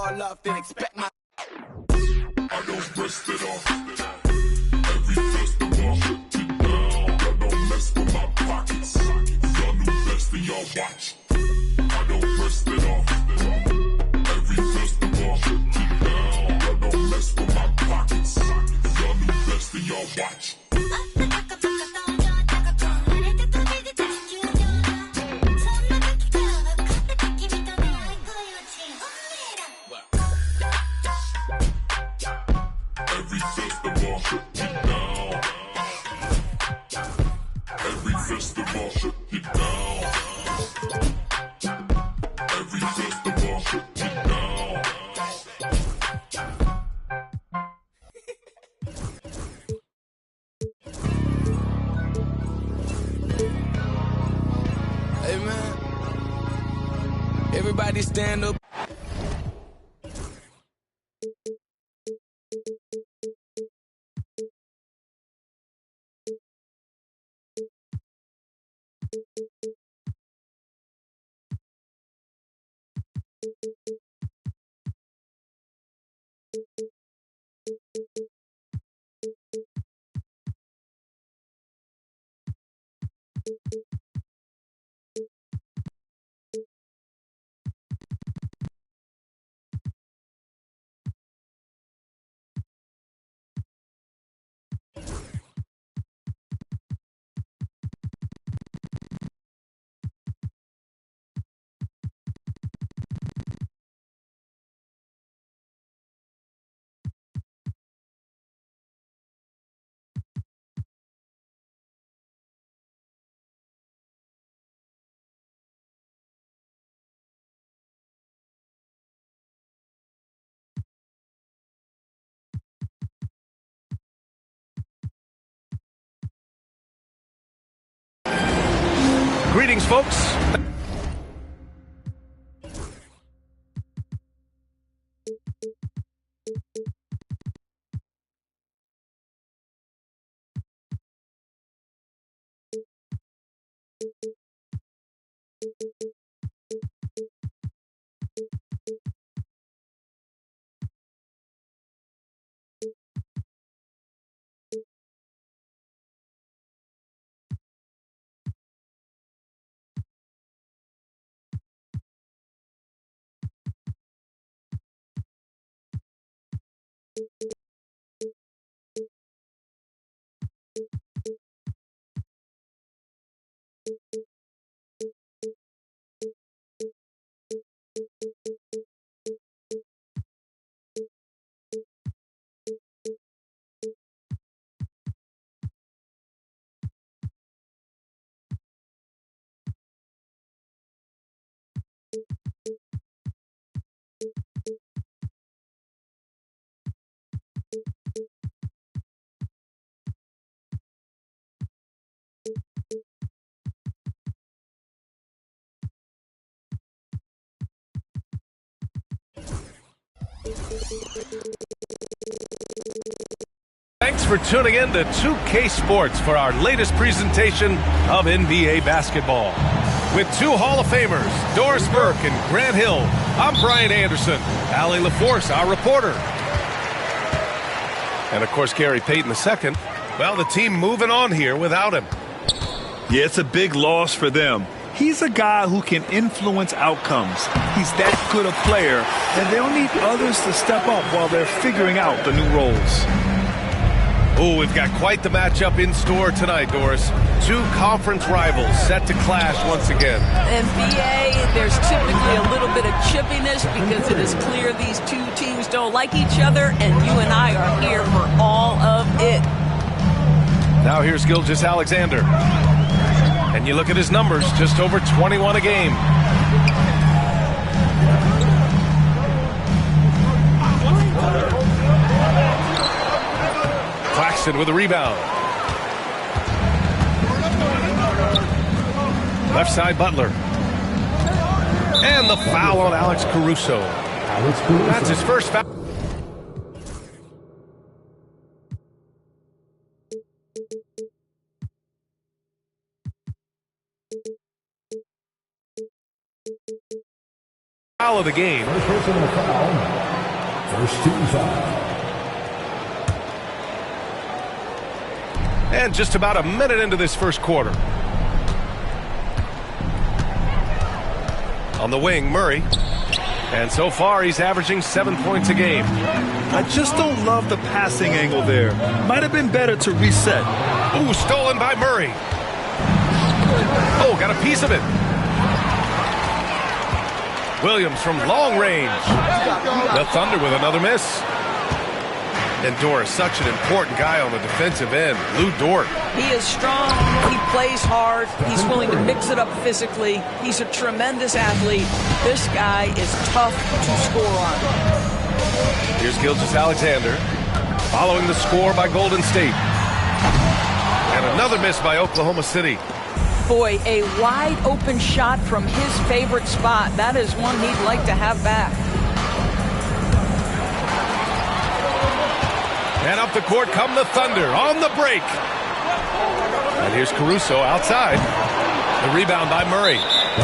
more love than expect my. I don't rest it off. Every festival, get down. Y'all don't mess with my pockets. Y'all new best and y'all watch. I don't rest it off. Every festival, get down. Y'all don't mess with my pockets. Y'all new best and y'all watch. Every festival, get down. Every festival, get down. Every festival, get down. Hey man, everybody stand up. Greetings, folks. Thanks for tuning in to 2K Sports for our latest presentation of NBA basketball. With two Hall of Famers, Doris Burke and Grant Hill, I'm Brian Anderson, Allie LaForce, our reporter. And of course, Gary Payton II. Well, the team moving on here without him. Yeah, it's a big loss for them. He's a guy who can influence outcomes. He's that good a player, and they'll need others to step up while they're figuring out the new roles. Oh, we've got quite the matchup in store tonight, Doris. Two conference rivals set to clash once again. NBA, there's typically a little bit of chippiness because it is clear these two teams don't like each other, and you and I are here for all of it. Now here's Gilgeous-Alexander. And you look at his numbers, just over 21 a game. Claxton with a rebound. Left side, Butler. And the foul on Alex Caruso. That's his first foul. foul of the game. First personal foul. First team foul. And just about a minute into this first quarter. On the wing, Murray. And so far, he's averaging 7 points a game. I just don't love the passing angle there. Might have been better to reset. Ooh, stolen by Murray. Oh, got a piece of it. Williams from long range. The Thunder with another miss. And Dort, such an important guy on the defensive end. Lou Dort. He is strong. He plays hard. He's willing to mix it up physically. He's a tremendous athlete. This guy is tough to score on. Here's Gilgeous-Alexander following the score by Golden State. And another miss by Oklahoma City. Boy, a wide open shot from his favorite spot. That is one he'd like to have back. And up the court come the Thunder on the break. And here's Caruso outside. The rebound by Murray.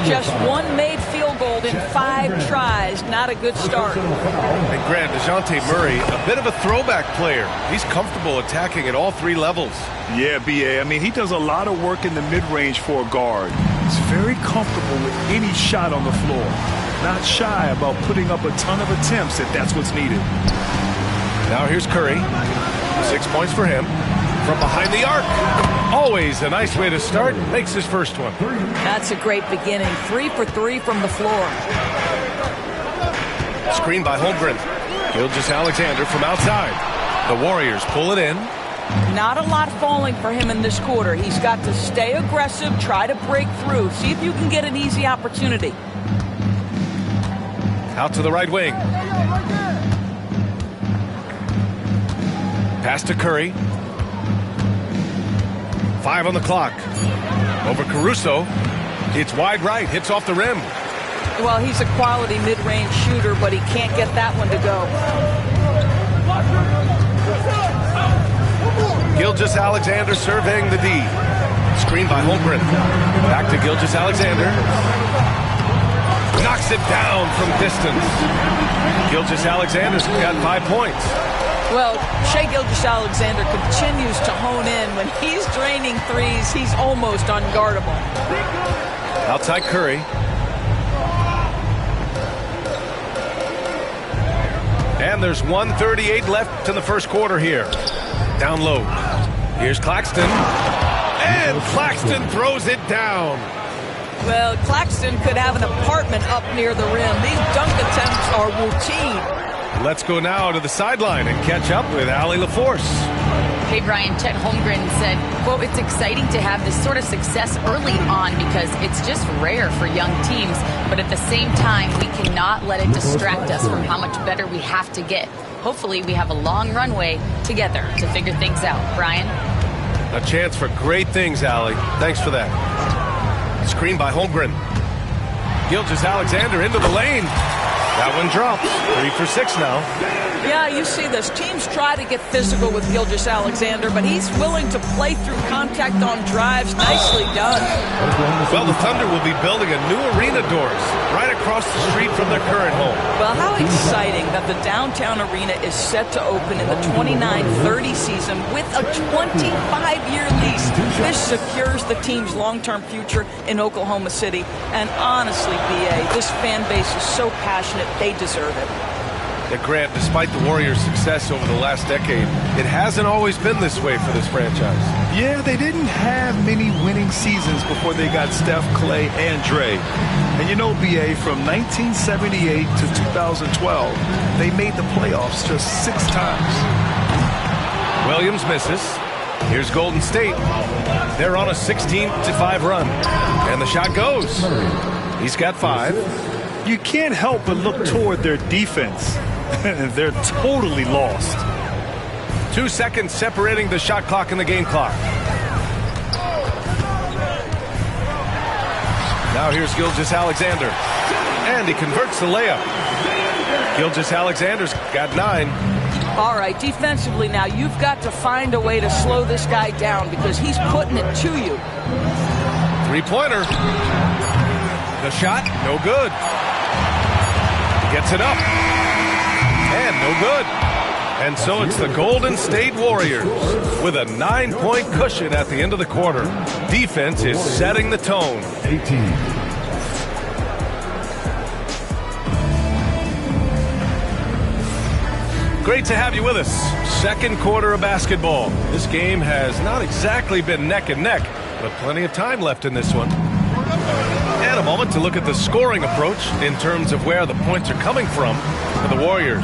Just one made field goal in 5 tries. Not a good start. And Grant, DeJounte Murray, a bit of a throwback player. He's comfortable attacking at all 3 levels. Yeah, B.A. I mean, he does a lot of work in the mid-range for a guard. He's very comfortable with any shot on the floor. Not shy about putting up a ton of attempts if that's what's needed. Now here's Curry. 6 points for him. From behind the arc. Always a nice way to start. Makes his first one. That's a great beginning. 3 for 3 from the floor. Screen by Holmgren. Gilgeous-Alexander from outside. The Warriors pull it in. Not a lot falling for him in this quarter. He's got to stay aggressive, try to break through. See if you can get an easy opportunity. Out to the right wing. Pass to Curry. 5 on the clock. Over Caruso. It's wide right. Hits off the rim. Well, he's a quality mid-range shooter, but he can't get that one to go. Gilgeous-Alexander surveying the D. Screen by Holmgren. Back to Gilgeous-Alexander. Knocks it down from distance. Gilgeous-Alexander's got 5 points. Well, Shai Gilgeous-Alexander continues to hone in. When he's draining threes, he's almost unguardable. Outside Curry. And there's 1:38 left in the first quarter here. Down low. Here's Claxton. And Claxton throws it down. Well, Claxton could have an apartment up near the rim. These dunk attempts are routine. Let's go now to the sideline and catch up with Allie LaForce. Hey, Brian, Chet Holmgren said, quote, it's exciting to have this sort of success early on because it's just rare for young teams. But at the same time, we cannot let it distract us from how much better we have to get. Hopefully, we have a long runway together to figure things out. Brian? A chance for great things, Allie. Thanks for that. Screen by Holmgren. Gilgeous-Alexander into the lane. That one drops. 3 for 6 now. Yeah, you see this. Teams try to get physical with Gilgeous-Alexander, but he's willing to play through contact on drives. Nicely done. Well, the Thunder will be building a new arena doors right across the street from their current home. Well, how exciting that the downtown arena is set to open in the 29-30 season with a 25-year lease. This secures the team's long-term future in Oklahoma City. And honestly, B.A., this fan base is so passionate, they deserve it. Grant, despite the Warriors' success over the last decade, it hasn't always been this way for this franchise. Yeah, they didn't have many winning seasons before they got Steph, Clay, and Dre. And you know, B.A., from 1978 to 2012, they made the playoffs just 6 times. Williams misses. Here's Golden State. They're on a 16-5 run. And the shot goes. He's got 5. You can't help but look toward their defense. They're totally lost. 2 seconds separating the shot clock and the game clock. Now here's Gilgeous-Alexander. And he converts the layup. Gilgeous-Alexander's got 9. All right, defensively now, you've got to find a way to slow this guy down because he's putting it to you. 3-pointer. The shot, no good. Gets it up. And no good. And so it's the Golden State Warriors with a 9-point cushion at the end of the quarter. Defense is setting the tone. 18. Great to have you with us. Second quarter of basketball. This game has not exactly been neck and neck, but plenty of time left in this one. And a moment to look at the scoring approach in terms of where the points are coming from for the Warriors.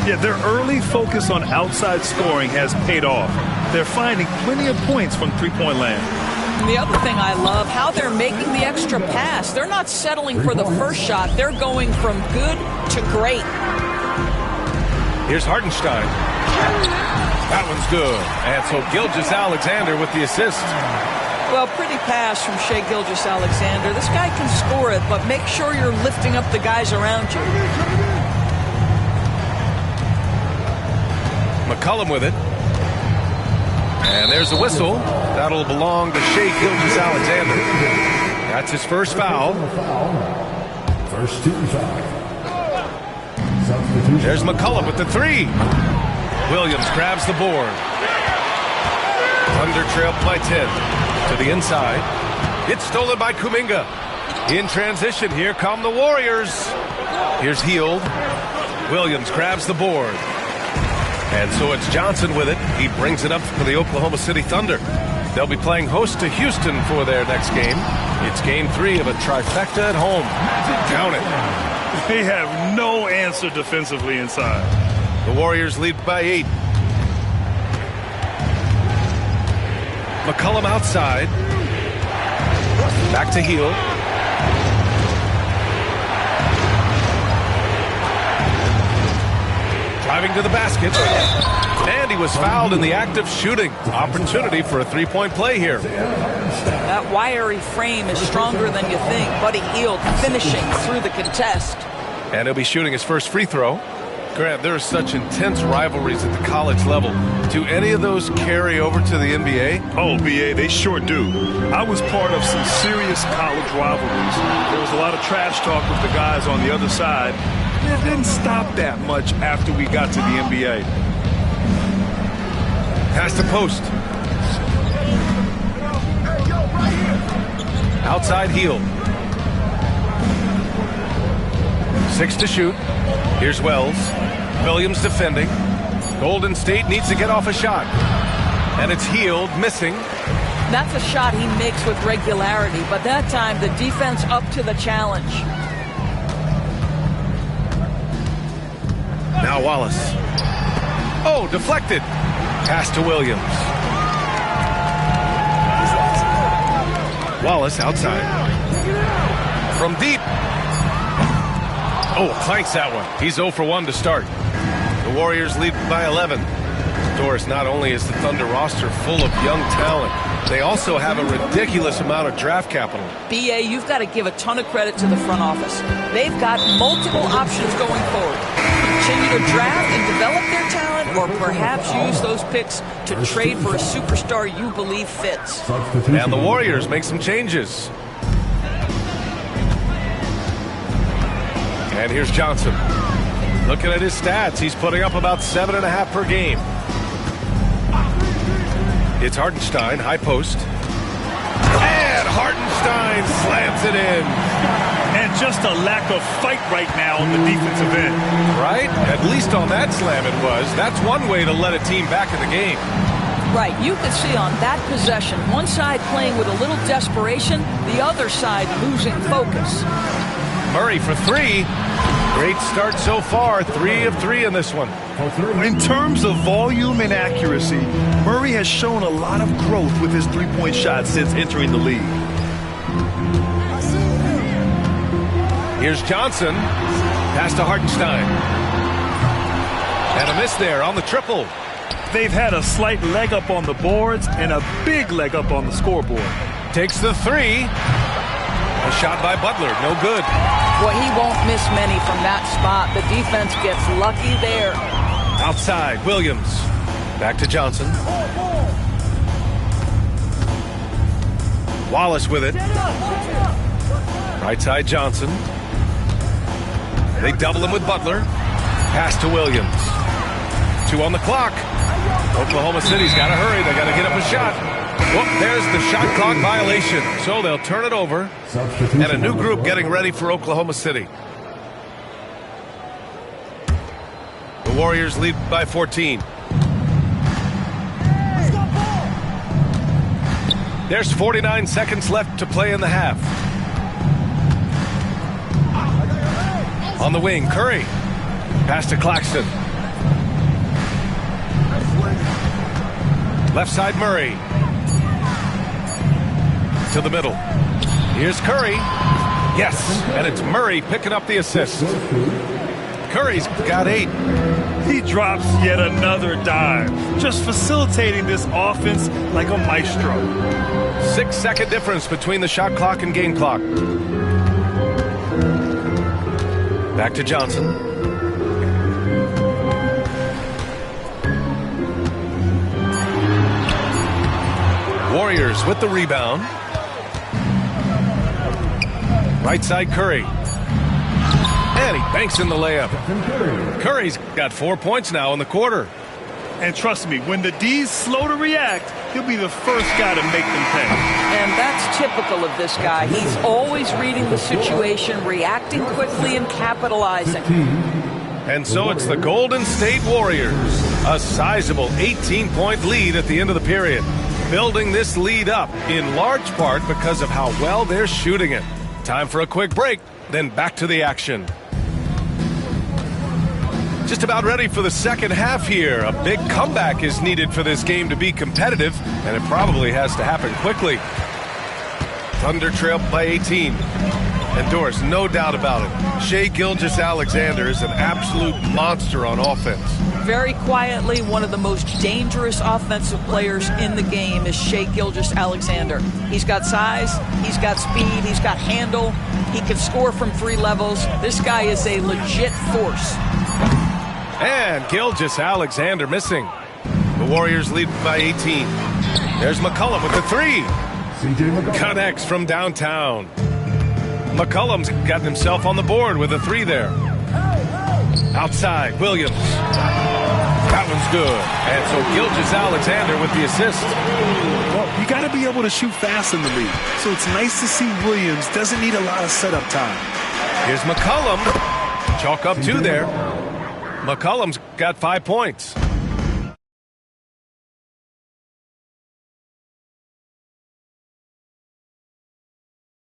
Yeah, their early focus on outside scoring has paid off. They're finding plenty of points from three-point land. And the other thing I love, how they're making the extra pass. They're not settling for the first shot. They're going from good to great. Here's Hartenstein. That one's good. And so Gilgeous-Alexander with the assist. Well, pretty pass from Shai Gilgeous-Alexander. This guy can score it, but make sure you're lifting up the guys around you. McCollum with it. And there's a whistle. That'll belong to Shai Gilgeous-Alexander. That's his first foul. First team foul. There's McCullum with the three. Williams grabs the board. Thunder trail by 10 to the inside. It's stolen by Kuminga. In transition, here come the Warriors. Here's Hield. Williams grabs the board. And so it's Johnson with it. He brings it up for the Oklahoma City Thunder. They'll be playing host to Houston for their next game. It's game 3 of a trifecta at home. Count it. They have no answer defensively inside. The Warriors lead by 8. McCollum outside. Back to Hield. Driving to the basket. And he was fouled in the act of shooting. Opportunity for a three-point play here. That wiry frame is stronger than you think. Buddy Hield finishing through the contest. And he'll be shooting his first free throw. Grant, there are such intense rivalries at the college level. Do any of those carry over to the NBA? Oh, BA, they sure do. I was part of some serious college rivalries. There was a lot of trash talk with the guys on the other side. It didn't stop that much after we got to the NBA. Past the post. Outside Hield. 6 to shoot. Here's Wells. Williams defending. Golden State needs to get off a shot. And it's Hield missing. That's a shot he makes with regularity, but that time the defense up to the challenge. Now Wallace. Oh, deflected. Pass to Williams. Wallace outside. From deep. Oh, clanks that one. He's 0 for 1 to start. The Warriors lead by 11. Doris, not only is the Thunder roster full of young talent, they also have a ridiculous amount of draft capital. BA, you've got to give a ton of credit to the front office. They've got multiple options going forward. Continue to draft and develop their talent, or perhaps use those picks to trade for a superstar you believe fits. And the Warriors make some changes. And here's Johnson. Looking at his stats, he's putting up about 7.5 per game. It's Hartenstein, high post. And Hartenstein slams it in. And just a lack of fight right now on the defensive end. Right? At least on that slam it was. That's one way to let a team back in the game. Right, you could see on that possession, one side playing with a little desperation, the other side losing focus. Murray for 3. Great start so far. 3 of 3 in this one. In terms of volume and accuracy, Murray has shown a lot of growth with his three-point shot since entering the league. Here's Johnson. Pass to Hartenstein. And a miss there on the triple. They've had a slight leg up on the boards and a big leg up on the scoreboard. Takes the 3. A shot by Butler. No good. Well, he won't miss many from that spot. The defense gets lucky there. Outside, Williams. Back to Johnson. Wallace with it. Right side, Johnson. They double him with Butler. Pass to Williams. 2 on the clock. Oklahoma City's got to hurry. They got to get up a shot. Whoop, there's the shot clock violation. So they'll turn it over. And a new group getting ready for Oklahoma City. The Warriors lead by 14. There's 49 seconds left to play in the half. On the wing, Curry. Pass to Claxton. Left side, Murray. To the middle. Here's Curry. Yes, and it's Murray picking up the assist. Curry's got 8. He drops yet another dive, just facilitating this offense like a maestro. 6-second difference between the shot clock and game clock. Back to Johnson. Warriors with the rebound. Right side, Curry. And he banks in the layup. Curry's got 4 points now in the quarter. And trust me, when the D's slow to react, he'll be the first guy to make them pay. And that's typical of this guy. He's always reading the situation, reacting quickly, and capitalizing. And so it's the Golden State Warriors. A sizable 18-point lead at the end of the period. Building this lead up in large part because of how well they're shooting it. Time for a quick break, then back to the action. Just about ready for the second half here. A big comeback is needed for this game to be competitive, and it probably has to happen quickly. Thunder trail by 18. And Doris, no doubt about it, Shai Gilgeous-Alexander is an absolute monster on offense. Very quietly, one of the most dangerous offensive players in the game is Shai Gilgeous-Alexander. He's got size, he's got speed, he's got handle, he can score from 3 levels. This guy is a legit force. And Gilgeous-Alexander missing. The Warriors lead by 18. There's McCollum with the 3. Connects from downtown. McCollum's gotten himself on the board with a 3 there. Outside, Williams. That one's good. And so Gilgeous-Alexander with the assist. Well, you got to be able to shoot fast in the league. So it's nice to see Williams doesn't need a lot of setup time. Here's McCollum. Chalk up 2 there. McCollum's got 5 points.